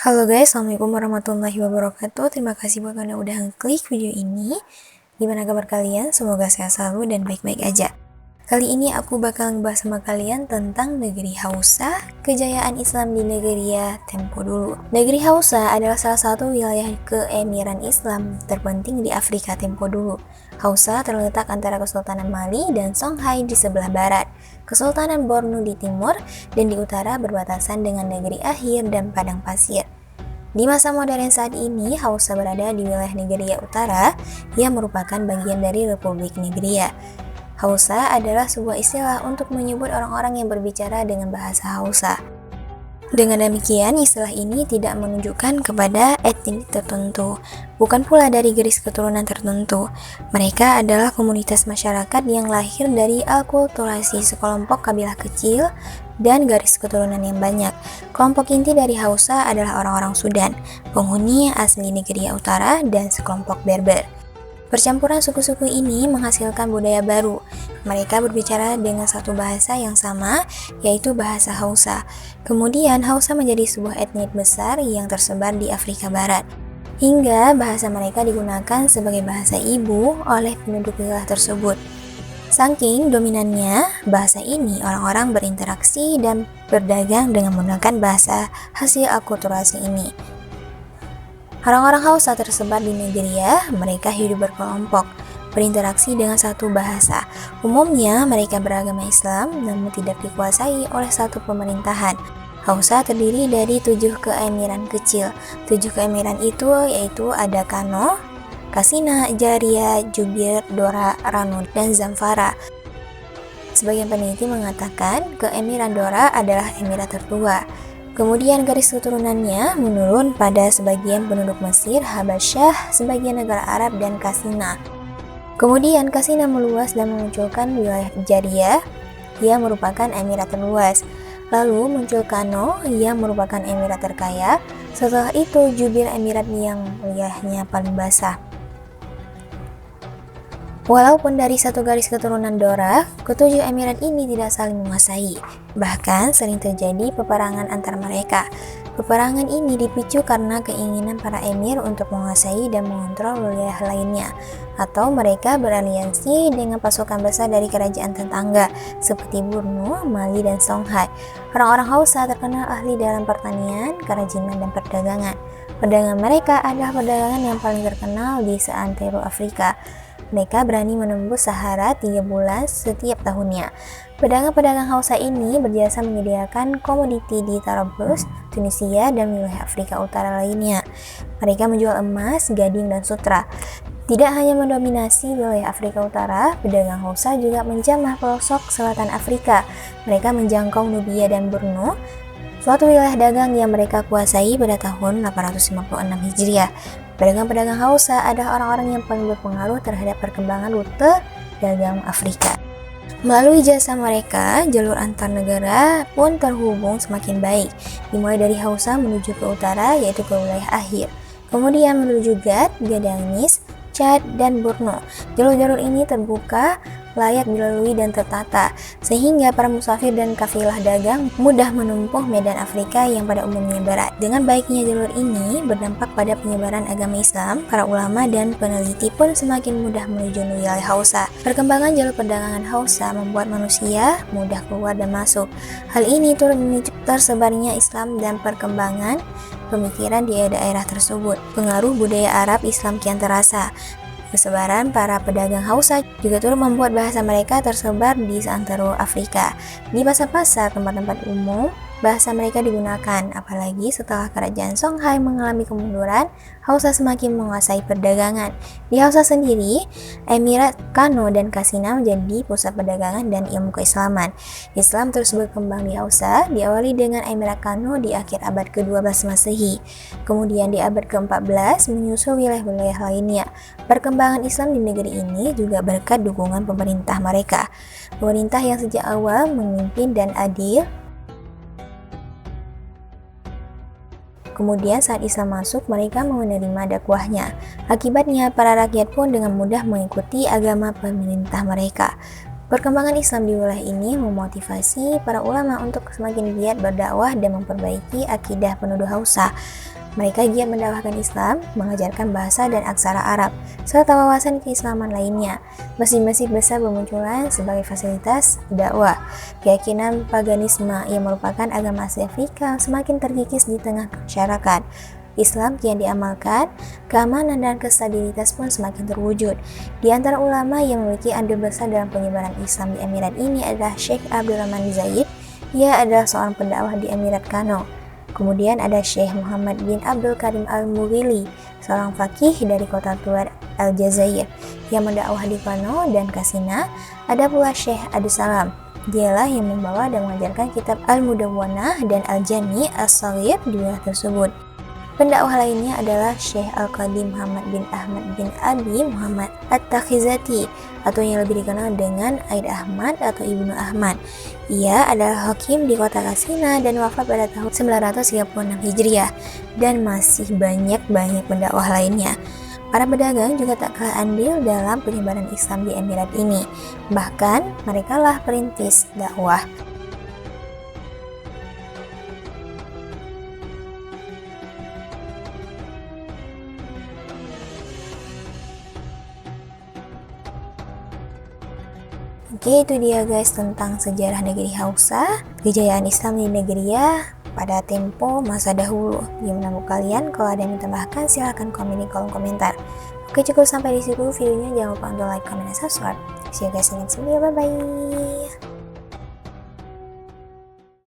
Halo guys, assalamualaikum warahmatullahi wabarakatuh. Terima kasih buat kalian udah ngeklik video ini. Gimana kabar kalian? Semoga sehat selalu dan baik-baik aja. Kali ini aku bakal ngebahas sama kalian tentang negeri Hausa, kejayaan Islam di Negeriya tempo dulu. Negeri Hausa adalah salah satu wilayah keemiran Islam terpenting di Afrika tempo dulu. Hausa terletak antara Kesultanan Mali dan Songhai di sebelah barat, Kesultanan Borno di timur, dan di utara berbatasan dengan negeri Akhir dan Padang Pasir. Di masa modern saat ini, Hausa berada di wilayah Negeriya Utara yang merupakan bagian dari Republik Negeriya. Hausa adalah sebuah istilah untuk menyebut orang-orang yang berbicara dengan bahasa Hausa. Dengan demikian, istilah ini tidak menunjukkan kepada etnik tertentu, bukan pula dari garis keturunan tertentu. Mereka adalah komunitas masyarakat yang lahir dari akulturasi sekelompok kabilah kecil dan garis keturunan yang banyak. Kelompok inti dari Hausa adalah orang-orang Sudan, penghuni asli Negeriya Utara, dan sekelompok Berber. Percampuran suku-suku ini menghasilkan budaya baru. Mereka berbicara dengan satu bahasa yang sama, yaitu bahasa Hausa. Kemudian Hausa menjadi sebuah etnis besar yang tersebar di Afrika Barat. Hingga bahasa mereka digunakan sebagai bahasa ibu oleh penduduk wilayah tersebut. Saking dominannya bahasa ini, orang-orang berinteraksi dan berdagang dengan menggunakan bahasa hasil akulturasi ini. Orang-orang Hausa tersebar di Negeriya, mereka hidup berkelompok, berinteraksi dengan satu bahasa. Umumnya mereka beragama Islam, namun tidak dikuasai oleh satu pemerintahan. Hausa terdiri dari 7 keemiran kecil. 7 keemiran itu yaitu ada Kano, Katsina, Jaria, Jubir, Dora, Rano, dan Zamfara. Sebagian peneliti mengatakan keemiran Dora adalah emirat tertua. Kemudian garis keturunannya menurun pada sebagian penduduk Mesir, Habasyah, sebagian negara Arab, dan Katsina. Kemudian Katsina meluas dan memunculkan wilayah Jaria yang merupakan emirat terluas. Lalu muncul Kano yang merupakan emirat terkaya. Setelah itu Jubir, emirat yang wilayahnya paling basah. Walaupun dari satu garis keturunan Dora, ketujuh emirat ini tidak saling menguasai. Bahkan sering terjadi peperangan antar mereka. Peperangan ini dipicu karena keinginan para emir untuk menguasai dan mengontrol wilayah lainnya, atau mereka beraliansi dengan pasukan besar dari kerajaan tetangga seperti Borno, Mali, dan Songhai. Orang-orang Hausa terkenal ahli dalam pertanian, kerajinan, dan perdagangan. Perdagangan mereka adalah perdagangan yang paling terkenal di seantero Afrika. Mereka berani menembus Sahara 3 bulan setiap tahunnya. Pedagang-pedagang Hausa ini berjasa menyediakan komoditi di Tarabus, Tunisia, dan wilayah Afrika Utara lainnya. Mereka menjual emas, gading, dan sutra. Tidak hanya mendominasi wilayah Afrika Utara, pedagang Hausa juga menjamah pelosok selatan Afrika. Mereka menjangkau Nubia dan Borno, suatu wilayah dagang yang mereka kuasai pada tahun 856 Hijriah. Pedagang-pedagang Hausa adalah orang-orang yang paling berpengaruh terhadap perkembangan rute dagang Afrika. Melalui jasa mereka, jalur antar negara pun terhubung semakin baik, dimulai dari Hausa menuju ke utara, yaitu ke wilayah Akhir. Kemudian menuju Gad, Gadanis, Chad, dan Borno. Jalur-jalur ini terbuka, layak dilalui, dan tertata, sehingga para musafir dan kafilah dagang mudah menempuh medan Afrika yang pada umumnya berat. Dengan baiknya jalur ini berdampak pada penyebaran agama Islam, para ulama dan peneliti pun semakin mudah menuju wilayah Hausa. Perkembangan jalur perdagangan Hausa membuat manusia mudah keluar dan masuk. Hal ini turut memicu tersebarnya Islam dan perkembangan pemikiran di daerah tersebut. Pengaruh budaya Arab Islam kian terasa. Persebaran para pedagang Hausa juga turut membuat bahasa mereka tersebar di seantero Afrika. Di pasar-pasar, tempat-tempat umum, bahasa mereka digunakan. Apalagi setelah kerajaan Songhai mengalami kemunduran, Hausa semakin menguasai perdagangan. Di Hausa sendiri, Emirat Kano dan Katsina menjadi pusat perdagangan dan ilmu keislaman. Islam terus berkembang di Hausa, diawali dengan Emirat Kano di akhir abad ke-12 Masehi. Kemudian di abad ke-14 menyusul wilayah-wilayah lainnya. Perkembangan Islam di negeri ini juga berkat dukungan pemerintah mereka. Pemerintah yang sejak awal memimpin dan adil. Kemudian saat Islam masuk, mereka menerima dakwahnya. Akibatnya, para rakyat pun dengan mudah mengikuti agama pemerintah mereka. Perkembangan Islam di wilayah ini memotivasi para ulama untuk semakin giat berdakwah dan memperbaiki akidah penduduk Hausa. Mereka giat mendakwahkan Islam, mengajarkan bahasa dan aksara Arab, serta wawasan keislaman lainnya. Masjid-masjid besar bermunculan sebagai fasilitas dakwah. Keyakinan paganisme yang merupakan agama Asia Afrika semakin terkikis di tengah masyarakat. Islam kian diamalkan, keamanan dan kestabilitas pun semakin terwujud. Di antara ulama yang memiliki andil besar dalam penyebaran Islam di Emirat ini adalah Syekh Abdurrahman Zaid. Ia adalah seorang pendakwah di Emirat Kano. Kemudian ada Syekh Muhammad bin Abdul Karim Al-Mughili, seorang fakih dari kota tua Aljazair yang mendakwah di Kano dan Kasina. Ada pula Syekh Abdus Salam. Dialah yang membawa dan mengajarkan kitab Al-Mudawwanah dan Al-Jami As-Shaghir di wilayah tersebut. Pendakwah lainnya adalah Syekh Al-Qadim Muhammad bin Ahmad bin Abi Muhammad At-Takhizati, atau yang lebih dikenal dengan Aid Ahmad atau Ibnu Ahmad. Ia adalah hakim di kota Kasina dan wafat pada tahun 936 Hijriah, dan masih banyak pendakwah lainnya. Para pedagang juga tak kalah andil dalam penyebaran Islam di Emirat ini. Bahkan merekalah perintis dakwah. Oke, itu dia guys tentang sejarah negeri Hausa, kejayaan Islam di negerinya pada tempo masa dahulu. Gimana menurut kalian? Kalau ada yang ditambahkan silahkan komen di kolom komentar. Oke, cukup sampai di situ videonya. Jangan lupa untuk like, comment, dan subscribe. See you guys in next video. Bye bye.